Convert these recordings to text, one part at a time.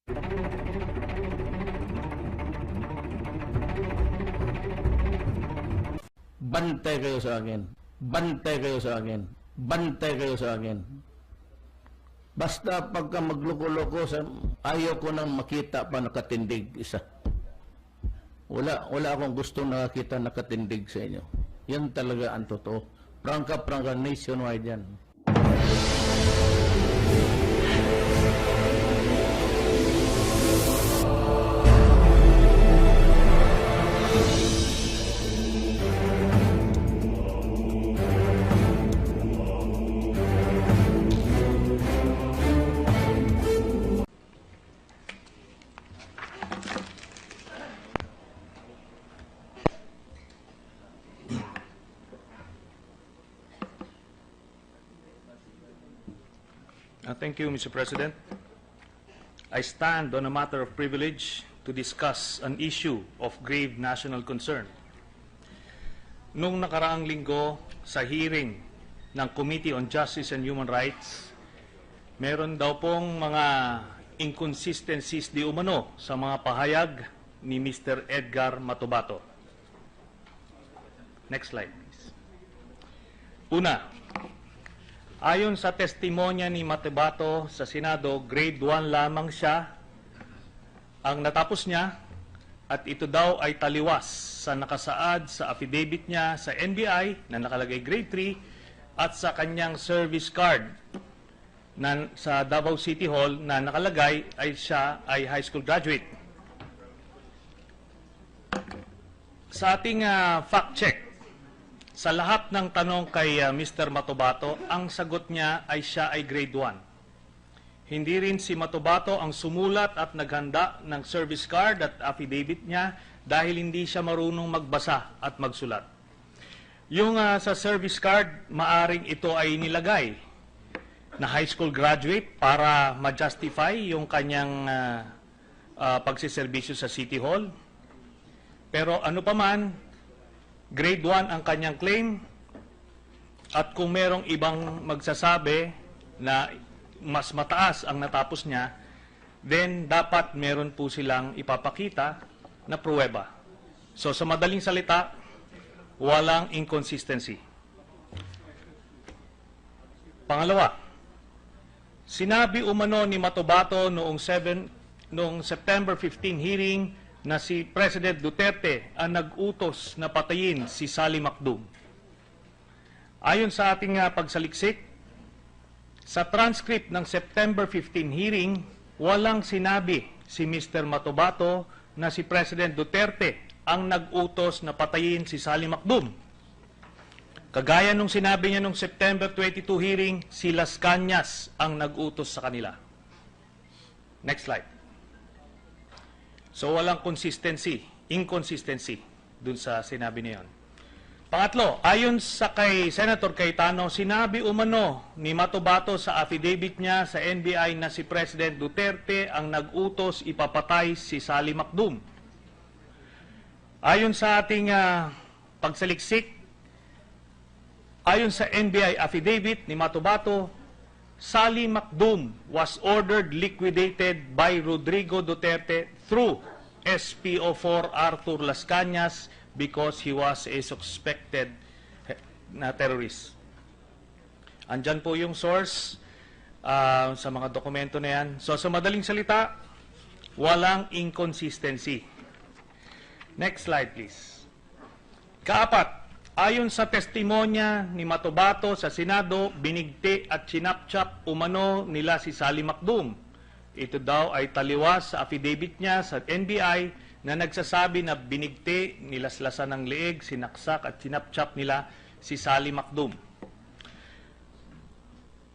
Bantay kayo sa akin. Bantay kayo sa akin. Bantay kayo sa akin. Basta pagka magloko-loko, ayaw ko nang makita pa nakatindig isa. Wala akong gustong nakakita nakatindig sa inyo. Yan talaga ang totoo. Prangka nationwide yan. Thank you, Mr. President. I stand on a matter of privilege to discuss an issue of grave national concern. Nung nakaraang linggo sa hearing ng Committee on Justice and Human Rights, meron daw pong mga inconsistencies di umano sa mga pahayag ni Mr. Edgar Matubato. Next slide, please. Una, ayon sa testimonya ni Matubato sa Senado, grade 1 lamang siya ang natapos niya at ito daw ay taliwas sa nakasaad sa affidavit niya sa NBI na nakalagay grade 3 at sa kanyang service card na sa Davao City Hall na nakalagay ay siya ay high school graduate. Sa ating fact check, sa lahat ng tanong kay Mr. Matubato, ang sagot niya ay siya ay grade 1. Hindi rin si Matubato ang sumulat at naghanda ng service card at affidavit niya dahil hindi siya marunong magbasa at magsulat. Yung sa service card, maaring ito ay nilagay na high school graduate para ma-justify yung kanyang pagsiservisyo sa City Hall. Pero ano pa man, grade 1 ang kanyang claim at kung merong ibang magsasabi na mas mataas ang natapos niya, then dapat meron po silang ipapakita na pruweba. So sa madaling salita, walang inconsistency. Pangalawa, sinabi umano ni Matubato noong September 15 hearing na si President Duterte ang nag-utos na patayin si Sally Macdum. Ayon sa ating pagsaliksik, sa transcript ng September 15 hearing, walang sinabi si Mr. Matubato na si President Duterte ang nag-utos na patayin si Sally Macdum. Kagaya nung sinabi niya nung September 22 hearing, si Las Cañas ang nag-utos sa kanila. Next slide. So walang inconsistency dun sa sinabi niya yun. Pangatlo, ayon sa kay Senator Cayetano, sinabi umano ni Matubato sa affidavit niya sa NBI na si President Duterte ang nag-utos ipapatay si Sally Macdum. Ayon sa ating pagsaliksik, ayon sa NBI affidavit ni Matubato, Sally Macdum was ordered liquidated by Rodrigo Duterte through SPO4 Arthur Las Cañas because he was a suspected na terrorist. Andyan po yung source sa mga dokumento na yan. So sa madaling salita, walang inconsistency. Next slide please. Kaapat, ayon sa testimonya ni Matubato sa Senado, binigti at sinapchap umano nila si Sally Macdum. Ito daw ay taliwas sa affidavit niya sa NBI na nagsasabi na binigti, nilaslasan ng leeg, sinaksak at sinapchap nila si Sally Macdum.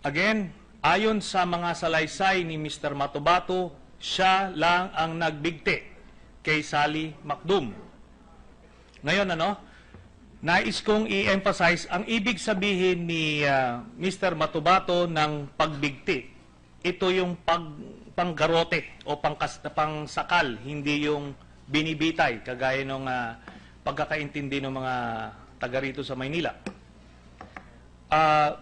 Again, ayon sa mga salaysay ni Mr. Matubato, siya lang ang nagbigti kay Sally Macdum. Ngayon nais kong i-emphasize ang ibig sabihin ni Mr. Matubato ng pagbigti. Ito yung panggarote o pangsakal, hindi yung binibitay, kagaya ng pagkakaintindi ng mga taga rito sa Maynila.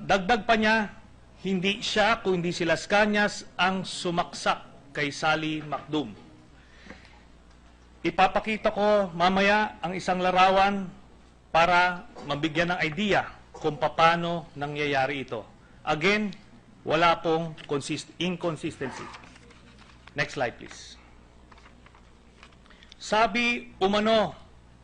Dagdag pa niya, hindi siya kundi si Las Cañas ang sumaksak kay Sally Macdum. Ipapakita ko mamaya ang isang larawan para mabigyan ng idea kung paano nangyayari ito. Again, wala pong inconsistency. Next slide, please. Sabi umano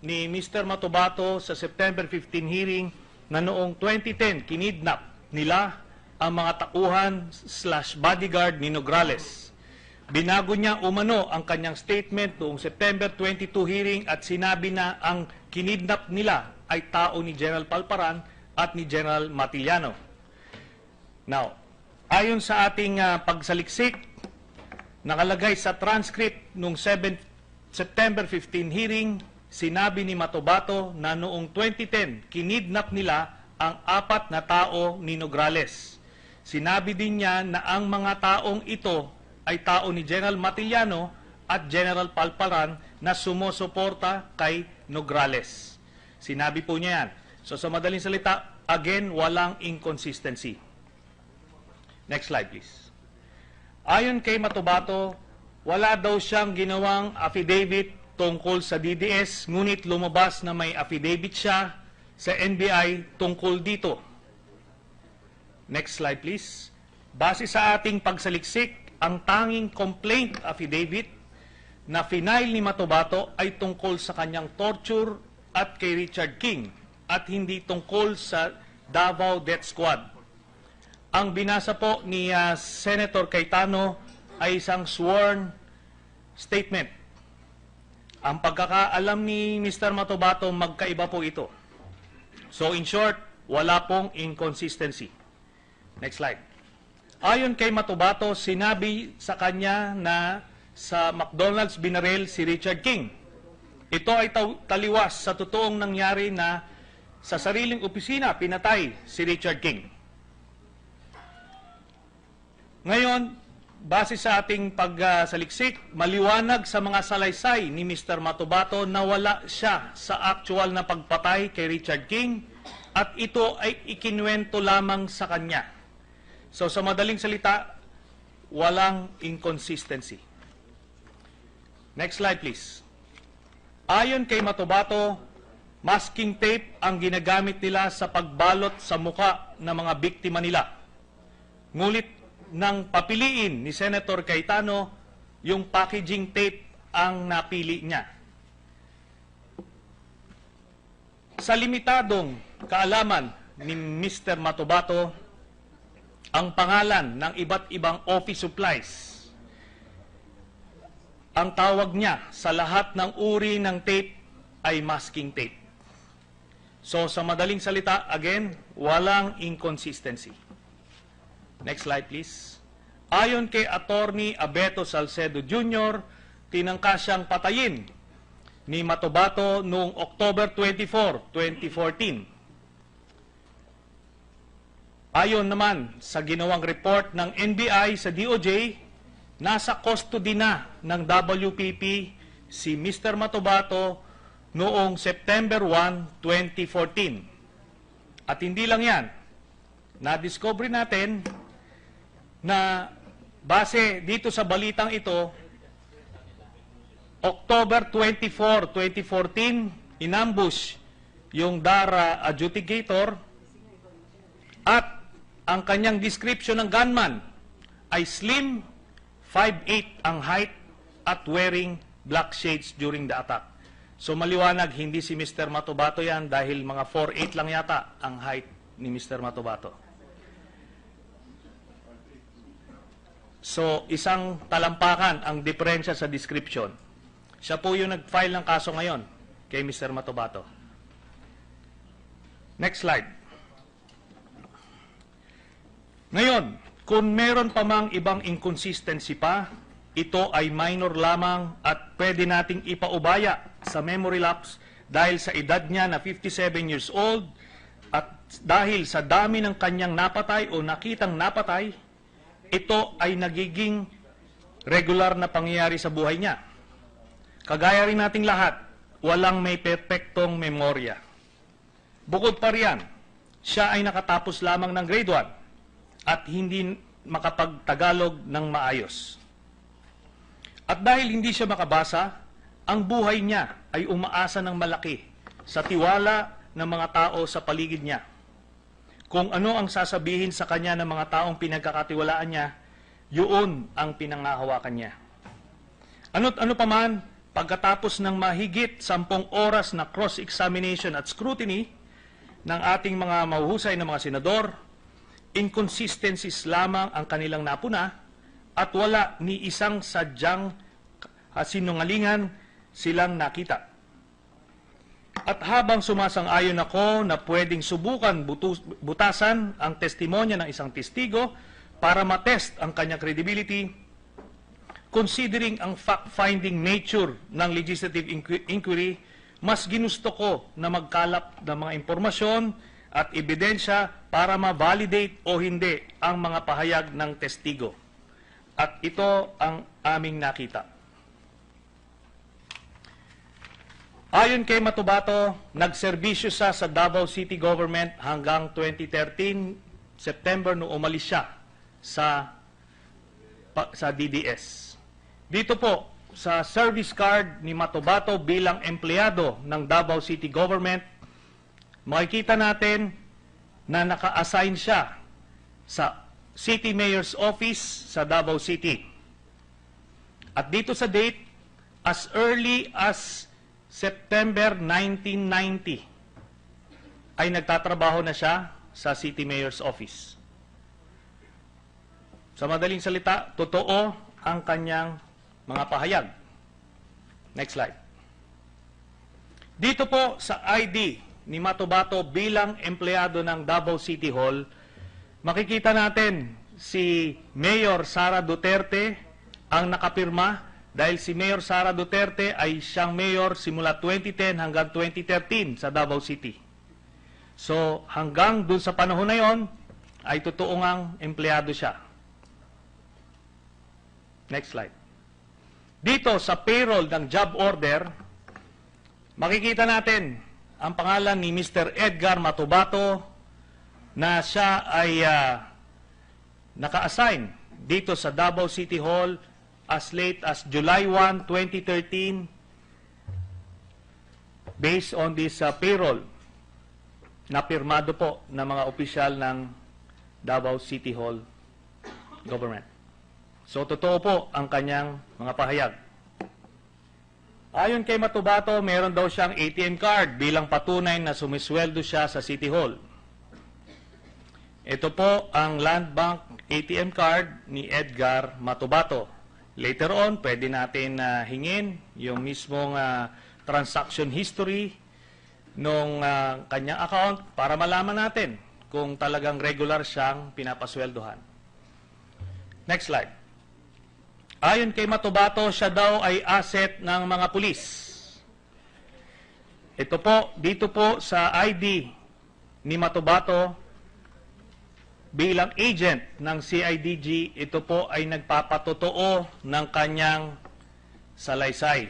ni Mr. Matubato sa September 15 hearing na noong 2010 kinidnap nila ang mga tauhan/bodyguard ni Nograles. Binago niya umano ang kanyang statement noong September 22 hearing at sinabi na ang kinidnap nila ay tao ni General Palparan at ni General Matiliano. Now, ayon sa ating pagsaliksik, nakalagay sa transcript noong September 15 hearing, sinabi ni Matubato na noong 2010, kinidnap nila ang 4 na tao ni Nograles. Sinabi din niya na ang mga taong ito ay tao ni General Matiliano at General Palparan na sumusuporta kay Nograles. Sinabi po niya yan. So sa madaling salita, again, walang inconsistency. Next slide, please. Ayon kay Matubato, wala daw siyang ginawang affidavit tungkol sa DDS, ngunit lumabas na may affidavit siya sa NBI tungkol dito. Next slide, please. Base sa ating pagsaliksik, ang tanging complaint affidavit na final ni Matubato ay tungkol sa kanyang torture at kay Richard King at hindi tungkol sa Davao Death Squad. Ang binasa po ni Senator Cayetano ay isang sworn statement. Ang pagkakaalam ni Mr. Matubato, magkaiba po ito. So in short, wala pong inconsistency. Next slide. Ayon kay Matubato, sinabi sa kanya na sa McDonald's binaril si Richard King. Ito ay taliwas sa totoong nangyari na sa sariling opisina pinatay si Richard King. Ngayon, base sa ating pagsaliksik, maliwanag sa mga salaysay ni Mr. Matubato na wala siya sa actual na pagpatay kay Richard King at ito ay ikinuwento lamang sa kanya. So sa madaling salita, walang inconsistency. Next slide, please. Ayon kay Matubato, masking tape ang ginagamit nila sa pagbalot sa muka ng mga biktima nila. Ngulit nang papiliin ni Senator Cayetano, yung packaging tape ang napili niya. Sa limitadong kaalaman ni Mr. Matubato, ang pangalan ng iba't ibang office supplies, ang tawag niya sa lahat ng uri ng tape ay masking tape. So sa madaling salita, again, walang inconsistency. Next slide, please. Ayon kay Attorney Abeto Salcedo Jr., tinangka siyang patayin ni Matubato noong October 24, 2014. Ayon naman sa ginawang report ng NBI sa DOJ, nasa custody na ng WPP si Mr. Matubato noong September 1, 2014. At hindi lang yan, na-discover natin na base dito sa balitang ito, October 24, 2014, inambush yung DARA adjudicator at ang kanyang description ng gunman ay slim, 5'8" ang height at wearing black shades during the attack. So maliwanag, hindi si Mr. Matubato yan dahil mga 4'8" lang yata ang height ni Mr. Matubato. So isang talampakan ang diferensya sa description. Siya po yung nag-file ng kaso ngayon kay Mr. Matubato. Next slide. Ngayon, kung meron pa mang ibang inconsistency pa, ito ay minor lamang at pwede nating ipaubaya sa memory lapse dahil sa edad niya na 57 years old at dahil sa dami ng kanyang napatay o nakitang napatay, ito ay nagiging regular na pangyayari sa buhay niya. Kagaya rin nating lahat, walang may perpektong memorya. Bukod pa riyan, siya ay nakatapos lamang ng grade 1 at hindi makapag-Tagalog ng maayos. At dahil hindi siya makabasa, ang buhay niya ay umaasa ng malaki sa tiwala ng mga tao sa paligid niya. Kung ano ang sasabihin sa kanya ng mga taong pinagkakatiwalaan niya, yun ang pinangahawakan niya. Ano't ano paman, pagkatapos ng mahigit 10 oras na cross-examination at scrutiny ng ating mga mahuhusay na mga senador, inconsistencies lamang ang kanilang napuna at wala ni isang sadyang sinungalingan silang nakita. At habang sumasang-ayon ako na pwedeng subukan butasan ang testimonya ng isang testigo para matest ang kanyang credibility, considering ang fact-finding nature ng legislative inquiry, mas ginusto ko na magkalap ng mga impormasyon at ebidensya para ma-validate o hindi ang mga pahayag ng testigo. At ito ang aming nakita. Ayon kay Matubato, nagserbisyo siya sa Davao City Government hanggang 2013, September, no umalis siya sa DDS. Dito po, sa service card ni Matubato bilang empleyado ng Davao City Government, makikita natin na naka-assign siya sa City Mayor's Office sa Davao City. At dito sa date, as early as September 1990, ay nagtatrabaho na siya sa City Mayor's Office. Sa madaling salita, totoo ang kanyang mga pahayag. Next slide. Dito po sa ID ni Matubato bilang empleyado ng Davao City Hall, makikita natin si Mayor Sara Duterte ang nakapirma dahil si Mayor Sara Duterte ay siyang mayor simula 2010 hanggang 2013 sa Davao City. So hanggang dun sa panahon na yon ay totoo ngang empleyado siya. Next slide. Dito sa payroll ng job order, makikita natin ang pangalan ni Mr. Edgar Matubato na siya ay naka-assign dito sa Davao City Hall as late as July 1, 2013 based on this payroll na pirmado po ng mga opisyal ng Davao City Hall Government. So, totoo po ang kanyang mga pahayag. Ayon kay Matubato, meron daw siyang ATM card bilang patunay na sumisweldo siya sa City Hall. Ito po ang Land Bank ATM card ni Edgar Matubato. Later on, pwede natin hingin yung mismong transaction history ng kanyang account para malaman natin kung talagang regular siyang pinapasweldohan. Next slide. Ayon kay Matubato, siya daw ay asset ng mga pulis. Ito po, dito po sa ID ni Matubato, bilang agent ng CIDG, ito po ay nagpapatotoo ng kanyang salaysay.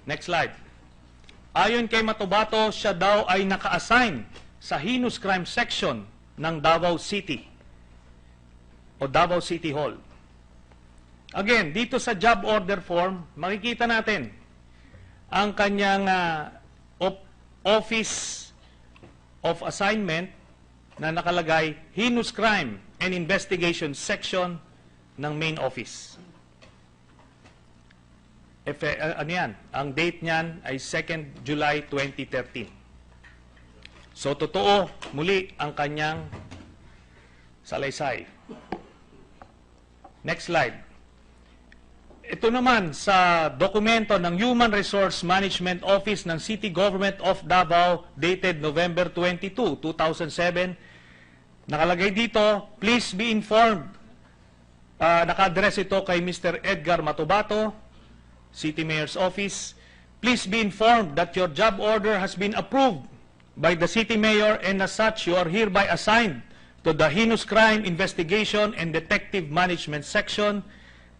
Next slide. Ayon kay Matubato, siya daw ay naka-assign sa heinous crime section ng Davao City o Davao City Hall. Again, dito sa job order form, makikita natin ang kanyang office of assignment na nakalagay heinous crime and investigation section ng main office. Ano yan? Ang date niyan ay 2nd July 2013. So, totoo muli ang kanyang salaysay. Next slide. Ito naman sa dokumento ng Human Resource Management Office ng City Government of Davao dated November 22, 2007. Nakalagay dito, please be informed. Naka-address ito kay Mr. Edgar Matubato, City Mayor's Office. Please be informed that your job order has been approved by the City Mayor and as such you are hereby assigned to the Heinous Crime Investigation and Detective Management Section,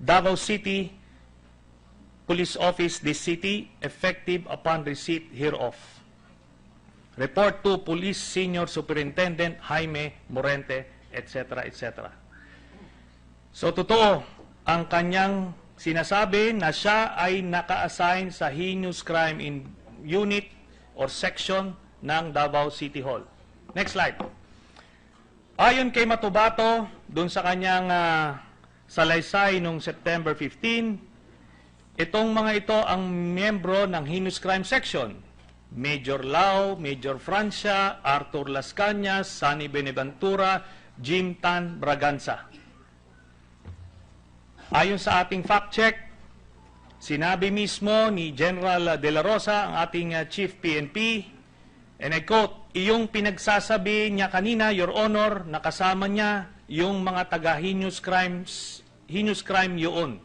Davao City Police Office, this city, effective upon receipt hereof. Report to Police Senior Superintendent Jaime Morente, etc., etc. So, totoo ang kanyang sinasabi na siya ay naka-assign sa heinous crime in unit or section ng Davao City Hall. Next slide. Ayon kay Matubato, dun sa kanyang salaysay noong September 15, itong mga ito ang miyembro ng heinous crime section. Major Lau, Major Francia, Arthur Las Cañas, Sunny Beneventura, Jim Tan Braganza. Ayon sa ating fact check, sinabi mismo ni General De La Rosa, ang ating Chief PNP, and I quote, iyong pinagsasabi niya kanina, Your Honor, nakasama niya yung mga taga-heinous crime yun.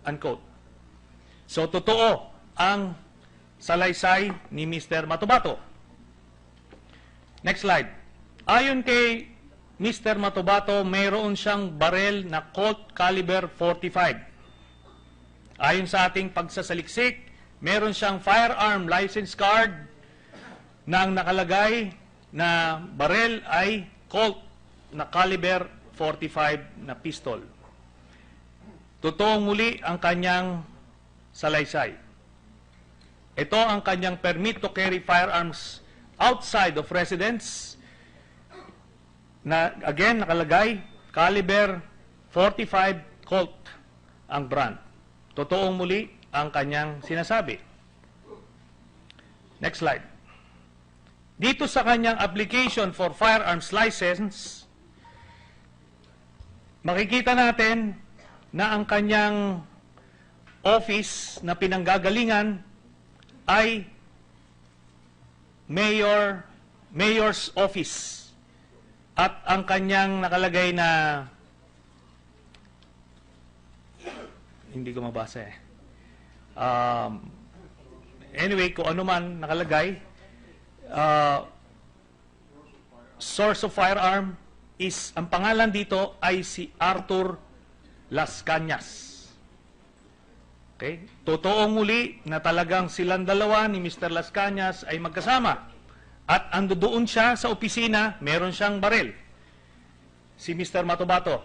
Unquote. So, totoo ang salaysay ni Mr. Matubato. Next slide. Ayon kay Mr. Matubato, mayroon siyang barel na Colt caliber 45. Ayon sa ating pagsasaliksik, meron siyang firearm license card na ang nakalagay na barel ay Colt na caliber 45 na pistol. Totoong muli ang kanyang salaysay. Ito ang kanyang permit to carry firearms outside of residence na again nakalagay caliber 45 Colt ang brand. Totoong muli ang kanyang sinasabi. Next slide. Dito sa kanyang application for firearms license, makikita natin na ang kanyang office na pinanggagalingan ay mayor's office. At ang kanyang nakalagay na, hindi ko mabasa eh. Anyway, kung ano man nakalagay, source of firearm is, ang pangalan dito ay si Arthur Las Cañas. Okay? Totoong muli na talagang silang dalawa ni Mr. Las Cañas ay magkasama. At ando doon siya sa opisina, meron siyang baril. Si Mr. Matubato.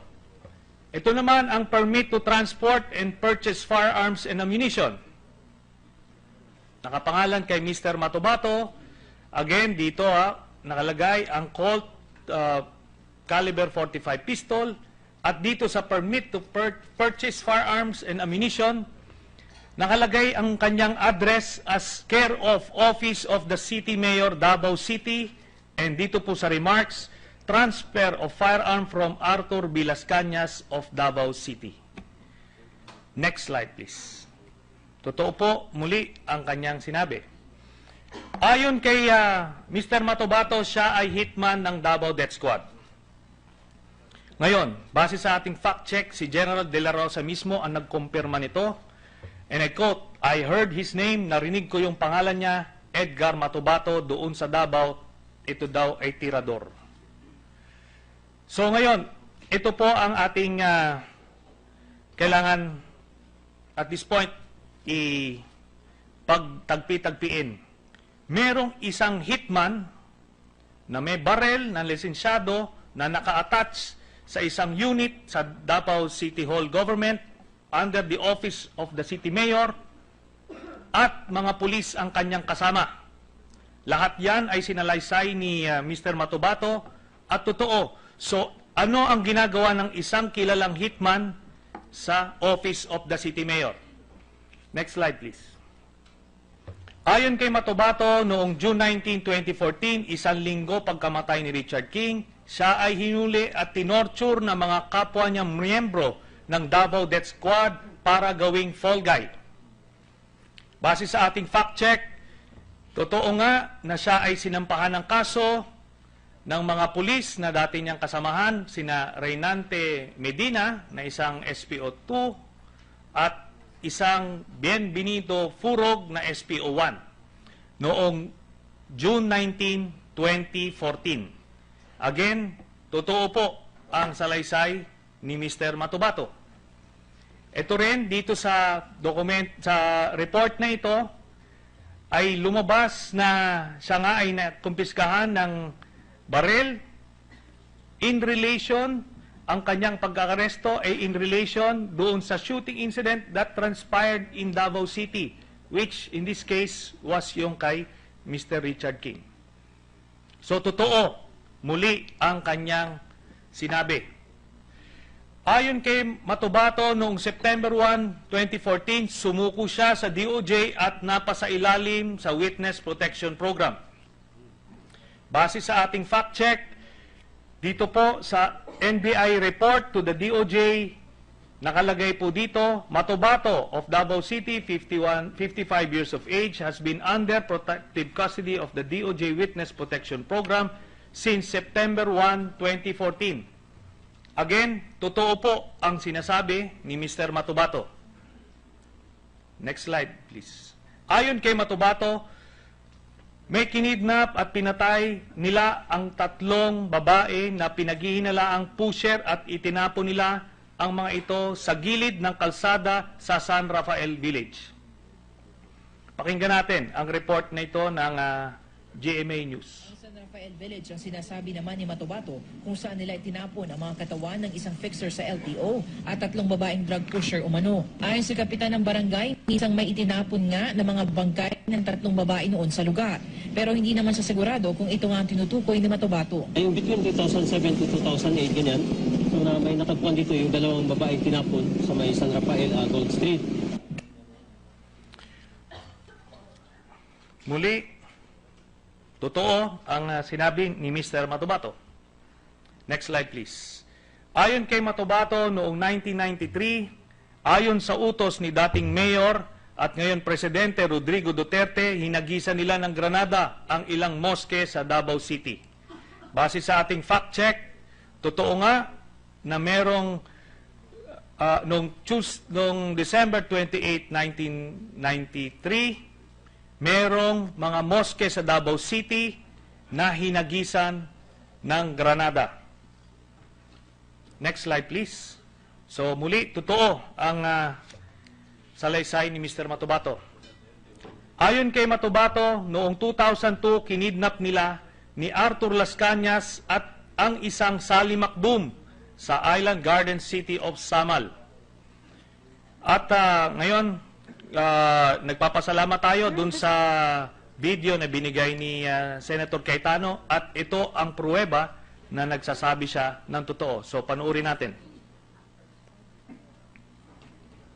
Ito naman ang permit to transport and purchase firearms and ammunition. Nakapangalan kay Mr. Matubato. Again, dito nakalagay ang Colt caliber 45 pistol. At dito sa permit to purchase firearms and ammunition, nakalagay ang kanyang address as care of Office of the City Mayor, Davao City. And dito po sa remarks, transfer of firearm from Arthur B. Las Cañas of Davao City. Next slide, please. Totoo po, muli ang kanyang sinabi. Ayon kay Mr. Matubato, siya ay hitman ng Davao Death Squad. Ngayon, base sa ating fact check, si General De La Rosa mismo ang nagkumpirma nito. And I quote, I heard his name, narinig ko yung pangalan niya, Edgar Matubato, doon sa Davao, ito daw ay tirador. So ngayon, ito po ang ating kailangan at this point pagtagpi-tagpiin. Merong isang hitman na may barel na lisensyado na naka-attach sa isang unit sa Davao City Hall Government under the Office of the City Mayor at mga pulis ang kanyang kasama. Lahat yan ay sinalaysay ni Mr. Matubato at totoo. So, ano ang ginagawa ng isang kilalang hitman sa Office of the City Mayor? Next slide, please. Ayon kay Matubato, noong June 19, 2014, isang linggo pagkamatay ni Richard King, siya ay hinuli at tinorture ng mga kapwa niyang miyembro ng Davao Death Squad para gawing fall guy. Base sa ating fact check, totoo nga na siya ay sinampahan ng kaso ng mga pulis na dati niyang kasamahan, sina Reynante Medina na isang SPO2 at isang Bienvenido Furog na SPO1 noong June 19, 2014. Again, totoo po ang salaysay ni Mr. Matubato. Ito rin dito sa report na ito ay lumabas na siya nga ay nakumpiskahan ng baril in relation ang kanyang pagkakaresto ay in relation doon sa shooting incident that transpired in Davao City, which in this case was yung kay Mr. Richard King. So totoo, muli ang kanyang sinabi. Ayon kay Matubato, noong September 1, 2014, sumuko siya sa DOJ at napasailalim sa Witness Protection Program. Base sa ating fact check, dito po sa NBI report to the DOJ, nakalagay po dito, Matubato of Davao City, 55 years of age, has been under protective custody of the DOJ Witness Protection Program since September 1, 2014. Again, totoo po ang sinasabi ni Mr. Matubato. Next slide, please. Ayon kay Matubato, may kinidnap at pinatay nila ang 3 babae na pinaghihinalaang pusher at itinapon nila ang mga ito sa gilid ng kalsada sa San Rafael Village. Pakinggan natin ang report na ito ng GMA News. San Rafael Village ang sinasabi naman ni Matubato kung saan nila itinapon ang mga katawan ng isang fixer sa LTO at 3 babaeng drug pusher umano. Ayon sa kapitan ng barangay, isang may itinapon nga ng mga bangkay ng 3 babae noon sa lugar. Pero hindi naman siya sigurado kung ito nga ang tinutukoy ni Matubato. Yung between 2007 to 2008, ganyan, so na may natagpuan dito yung 2 babaeng tinapon sa may San Rafael Gold Street. Muli, totoo ang sinabi ni Mr. Matubato. Next slide, please. Ayon kay Matubato, noong 1993, ayon sa utos ni dating Mayor at ngayon Presidente Rodrigo Duterte, hinagisan nila ng granada ang ilang moske sa Davao City. Base sa ating fact check, totoo nga na merong noong December 28, 1993, merong mga moske sa Davao City na hinagisan ng granada. Next slide, please. So muli, totoo ang salaysay ni Mr. Matubato. Ayon kay Matubato, noong 2002, kinidnap nila ni Arthur Las Cañas at ang isang Sally Macdum sa Island Garden City of Samal. At ngayon, nagpapasalamat tayo dun sa video na binigay ni Senator Cayetano at ito ang pruweba na nagsasabi siya ng totoo. So panuorin natin.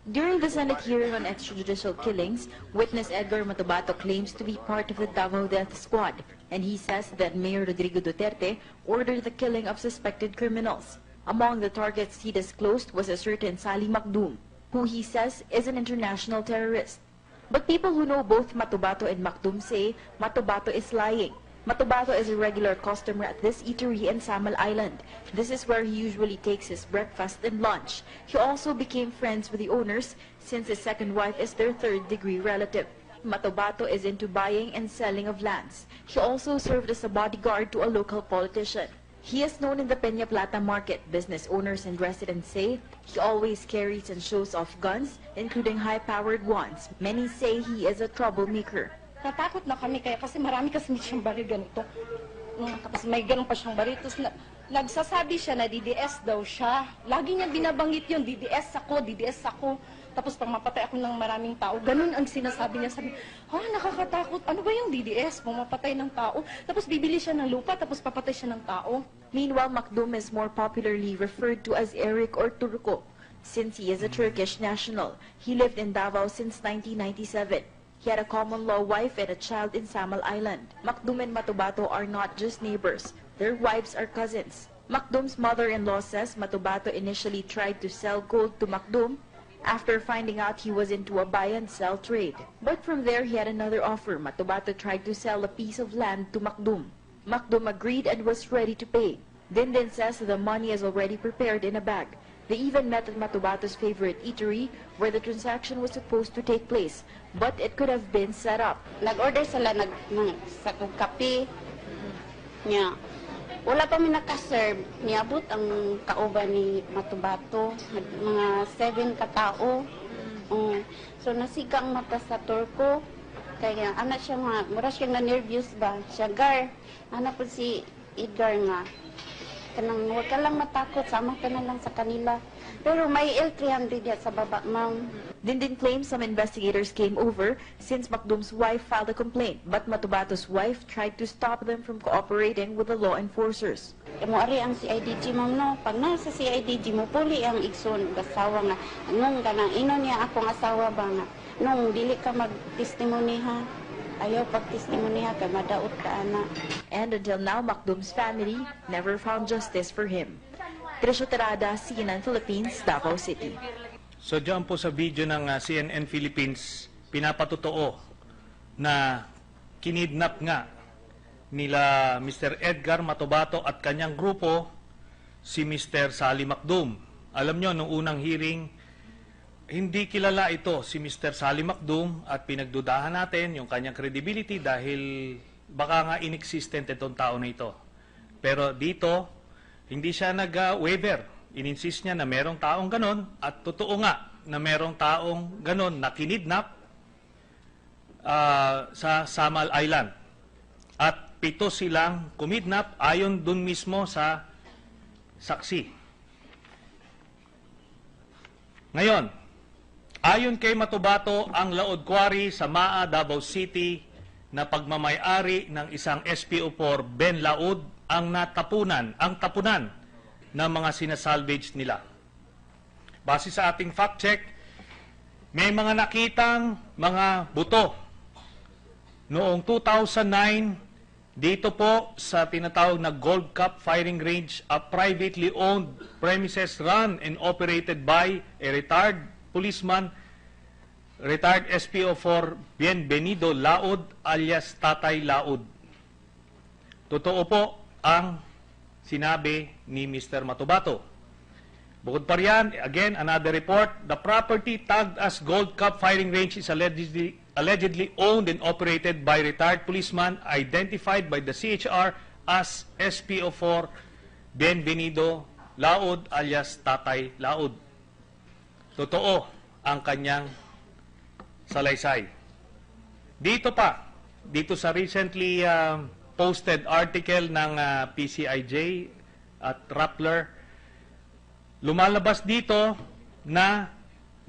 During the Senate hearing on extrajudicial killings, witness Edgar Matubato claims to be part of the Davao Death Squad, and he says that Mayor Rodrigo Duterte ordered the killing of suspected criminals. Among the targets he disclosed was a certain Sally Macdum, who he says is an international terrorist. But people who know both Matubato and Macdum say Matubato is lying. Matubato is a regular customer at this eatery in Samal Island. This is where he usually takes his breakfast and lunch. He also became friends with the owners since his second wife is their third-degree relative. Matubato is into buying and selling of lands. He also served as a bodyguard to a local politician. He is known in the Peña Plata market. Business owners and residents say he always carries and shows off guns, including high-powered ones. Many say he is a troublemaker. Natakot na kami kasi marami kasi siyang baril ganito. Tapos may ganun pa siyang baril. Tapos nagsasabi siya na DDS daw siya. Lagi niya binabanggit yun, DDS ako, DDS ako. Tapos pag mapatay ako ng maraming tao, ganun ang sinasabi niya. Sabi, nakakatakot. Ano ba yung DDS? Pumapatay ng tao. Tapos bibili siya ng lupa, tapos papatay siya ng tao. Meanwhile, Macdum is more popularly referred to as Eric or Turco. Since he is a Turkish national, he lived in Davao since 1997. He had a common-law wife and a child in Samal Island. Macdum and Matubato are not just neighbors. Their wives are cousins. Macdum's mother-in-law says Matubato initially tried to sell gold to Macdum after finding out he was into a buy-and-sell trade. But from there, he had another offer. Matubato tried to sell a piece of land to Macdum. Macdum agreed and was ready to pay. Dindin says the money is already prepared in a bag. They even met at Matubato's favorite eatery where the transaction was supposed to take place, but it could have been set up. Nag-order sila sa kape niya. Wala pa mi nakaserve. Niabot ang kauban ni Matubato. Mga 7 katao. So nasigang mata sa Turko. Kaya anak siya nga, mura siya nga nervous ba. Siya gar. Anak po si Edgar nga. kanang huwag ka lang matakot, sama ka na lang sa kanila. Pero may L300 yan sa baba, ma'am. Dindin claims some investigators came over since Macdum's wife filed a complaint, but Matubato's wife tried to stop them from cooperating with the law enforcers. Moari ang CIDG, ma'am, no? Pag nasa CIDG mo, puli ang igsoon, asawa nga. Nung ganang ino niya akong asawa ba nga? Nung dili ka mag-testimony ha, ayaw pag-testimony ha, kay madaot ka, ana. And until now, Macdum's family never found justice for him. Trisha Terada, CNN Philippines, Davao City. So diyan po sa video ng CNN Philippines, pinapatotoo na kinidnap nga nila Mr. Edgar Matubato at kanyang grupo si Mr. Sally Macdum. Alam nyo, nung unang hearing, hindi kilala ito si Mr. Sally Macdum at pinagdudahan natin yung kanyang credibility dahil baka nga inexistent itong tao na ito. Pero dito, hindi siya nag-waiver. Ininsist niya na merong taong ganon at totoo nga na merong taong ganon na kinidnap sa Samal Island. At 7 silang kumidnap ayon dun mismo sa saksi. Ngayon, ayon kay Matubato, ang Laod Quarry sa Maa, Davao City na pagmamay-ari ng isang SPO4 Ben Laod ang tapunan ng mga sinasalvage nila. Base sa ating fact check, may mga nakitang mga buto. Noong 2009, dito po sa tinatawag na Gold Cup Firing Range, a privately owned premises run and operated by a retired policeman, retired SPO4 Bienvenido Laod alias Tatay Laod. Totoo po ang sinabi ni Mr. Matubato. Bukod pa riyan, again, another report, the property tagged as Gold Cup Firing Range is allegedly owned and operated by retired policeman identified by the CHR as SPO4 Bienvenido Laod alias Tatay Laod. Totoo ang kanyang salaysay. Dito sa recently posted article ng PCIJ at Rappler, lumalabas dito na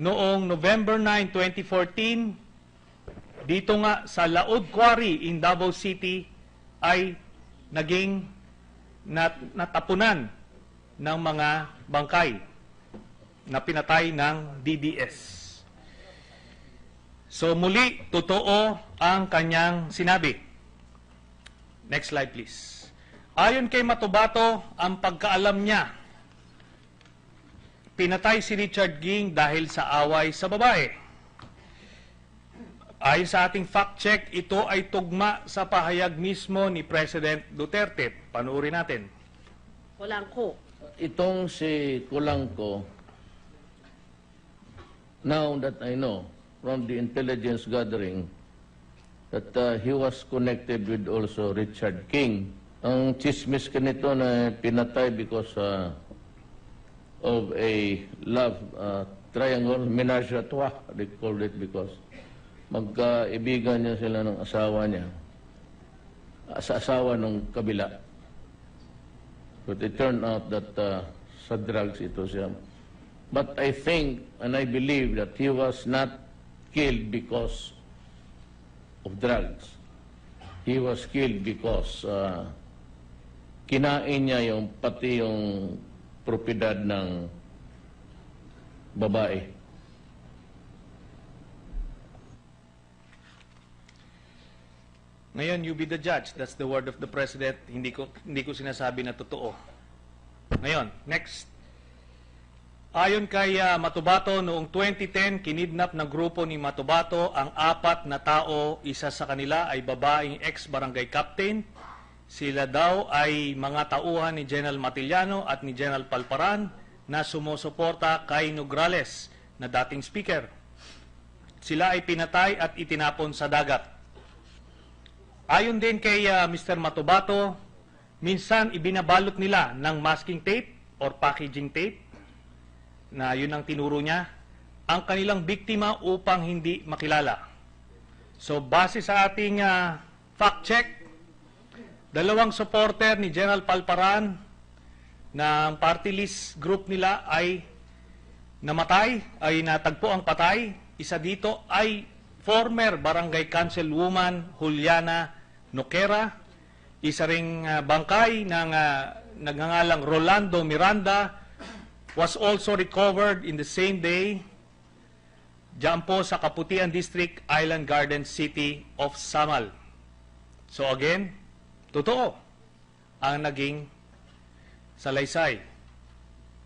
noong November 9, 2014, dito nga sa Laod Quarry in Davao City ay naging natapunan ng mga bangkay na pinatay ng DDS. So muli, totoo ang kanyang sinabi. Next slide please. Ayon kay Matubato, ang pagkaalam niya, pinatay si Richard Ging dahil sa away sa babae. Ayon sa ating fact check, ito ay tugma sa pahayag mismo ni President Duterte. Panuorin natin. Kulangko. Itong si Kulangko, now that I know from the intelligence gathering that he was connected with also Richard King. Ang chismis ka nito na pinatay because of a love triangle, ménage à trois, they called it, because magkaibigan niya sila ng asawa niya, sa asawa ng kabila. But it turned out that sa drugs ito siya. But I think and I believe that he was not killed because of drugs. He was killed because kinain niya pati yung propiedad ng babae. Ngayon, you be the judge. That's the word of the President. Hindi ko sinasabi na totoo. Ngayon, next. Ayon kay Matubato, noong 2010, kinidnap ng grupo ni Matubato ang 4 na tao. Isa sa kanila ay babaeng ex-barangay captain. Sila daw ay mga tauhan ni General Matiliano at ni General Palparan na sumusuporta kay Nograles na dating speaker. Sila ay pinatay at itinapon sa dagat. Ayon din kay Mr. Matubato, minsan ibinabalot nila ng masking tape or packaging tape, na yun ang tinuro niya, ang kanilang biktima upang hindi makilala. So base sa ating fact check, 2 supporter ni General Palparan ng party list group nila ay namatay, ay natagpo ang patay. Isa dito ay former barangay councilwoman Juliana Noquera. Isa ring bangkay ng nagngangalang Rolando Miranda was also recovered in the same day diyan po sa Kaputian District, Island Garden City of Samal. So again, totoo ang naging salaysay.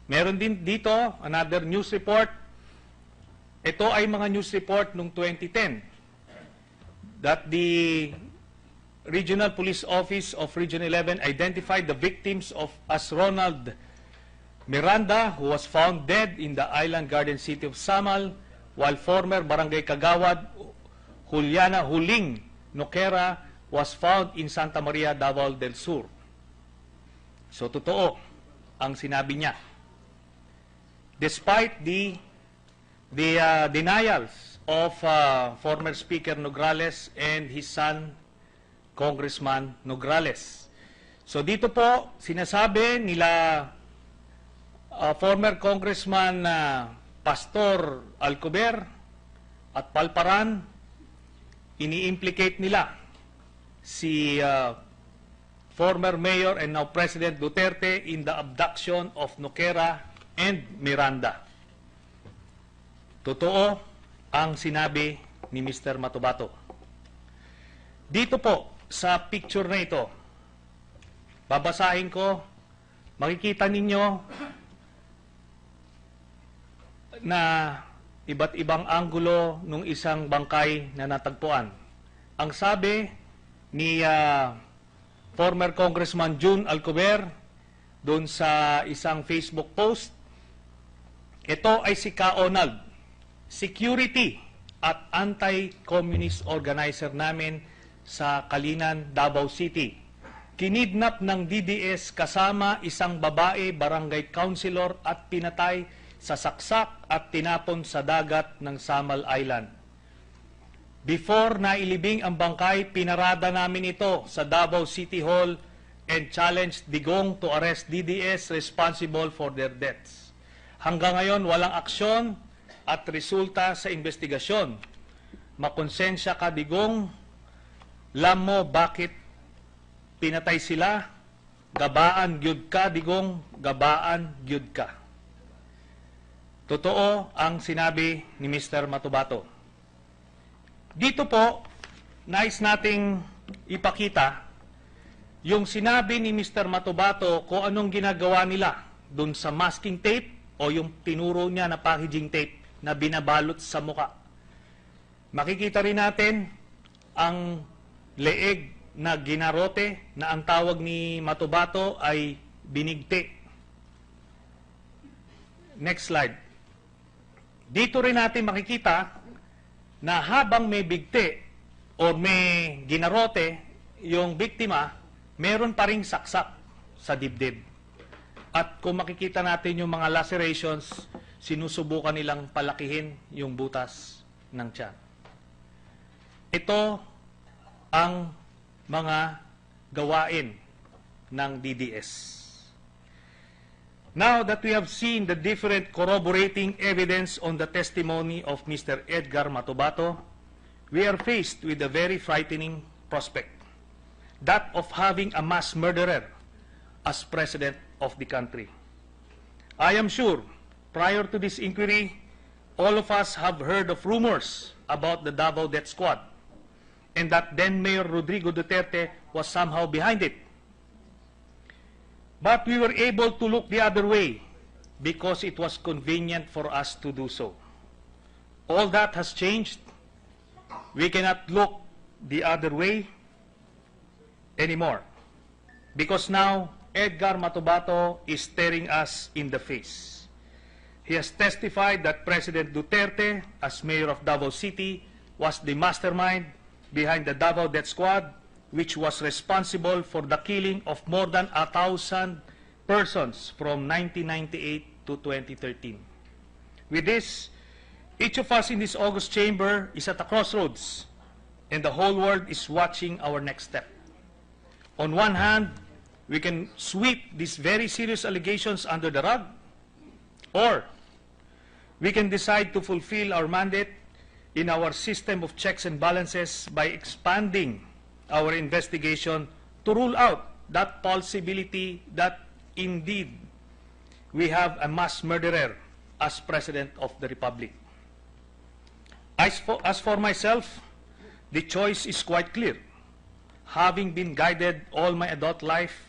Meron din dito another news report. Ito ay mga news report noong 2010 that the Regional Police Office of Region 11 identified the victims as Ronald Miranda, who was found dead in the Island Garden City of Samal, while former Barangay Kagawad Juliana Huling Noquera was found in Santa Maria, Davao del Sur. So totoo ang sinabi niya. Despite the denials of former Speaker Nograles and his son, Congressman Nograles. So dito po, sinasabi nila former Congressman Pastor Alcober at Palparan, ini-implicate nila si former Mayor and now President Duterte in the abduction of Noquera and Miranda. Totoo ang sinabi ni Mr. Matubato. Dito po, sa picture na ito, babasahin ko, makikita ninyo na iba't ibang anggulo ng isang bangkay na natagpuan. Ang sabi ni former Congressman June Alcober doon sa isang Facebook post, ito ay si Ka-Onald, security at anti-communist organizer namin sa Kalinan, Davao City. Kinidnap ng DDS kasama isang babae, barangay councilor at pinatay sa saksak at tinapon sa dagat ng Samal Island. Before nailibing ang bangkay, pinarada namin ito sa Davao City Hall and challenged Digong to arrest DDS responsible for their deaths. Hanggang ngayon, walang aksyon at resulta sa investigasyon. Makonsensya ka, Digong. Alam mo bakit pinatay sila? Gabaan gyud ka, Digong. Gabaan gyud ka. Totoo ang sinabi ni Mr. Matubato. Dito po, nais nating ipakita yung sinabi ni Mr. Matubato kung anong ginagawa nila dun sa masking tape o yung tinuro niya na packaging tape na binabalot sa muka. Makikita rin natin ang leeg na ginarote na ang tawag ni Matubato ay binigti. Next slide. Dito rin natin makikita na habang may bigti o may ginarote yung biktima, meron pa ring saksak sa dibdib. At kung makikita natin yung mga lacerations, sinusubukan nilang palakihin yung butas ng tiyan. Ito ang mga gawain ng DDS. Now that we have seen the different corroborating evidence on the testimony of Mr. Edgar Matubato, we are faced with a very frightening prospect, that of having a mass murderer as president of the country. I am sure, prior to this inquiry, all of us have heard of rumors about the Davao Death Squad, and that then Mayor Rodrigo Duterte was somehow behind it. But we were able to look the other way because it was convenient for us to do so. All that has changed. We cannot look the other way anymore because now Edgar Matubato is staring us in the face. He has testified that President Duterte, as mayor of Davao City, was the mastermind behind the Davao Death Squad, which was responsible for the killing of more than 1,000 persons from 1998 to 2013. With this, each of us in this August chamber is at a crossroads, and the whole world is watching our next step. On one hand, we can sweep these very serious allegations under the rug, or we can decide to fulfill our mandate in our system of checks and balances by expanding our investigation to rule out that possibility that indeed we have a mass murderer as President of the Republic. As for myself, the choice is quite clear. Having been guided all my adult life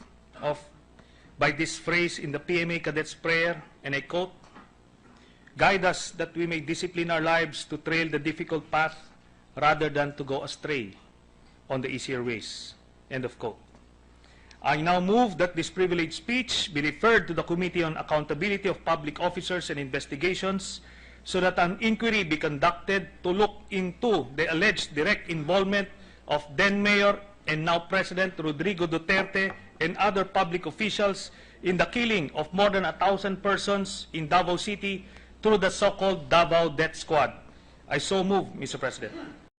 by this phrase in the PMA Cadets Prayer, and I quote, "Guide us that we may discipline our lives to trail the difficult path rather than to go astray on the easier ways." End of quote. I now move that this privileged speech be referred to the Committee on Accountability of Public Officers and Investigations so that an inquiry be conducted to look into the alleged direct involvement of then Mayor and now President Rodrigo Duterte and other public officials in the killing of more than 1,000 persons in Davao City through the so-called Davao Death Squad. I so move, Mr. President.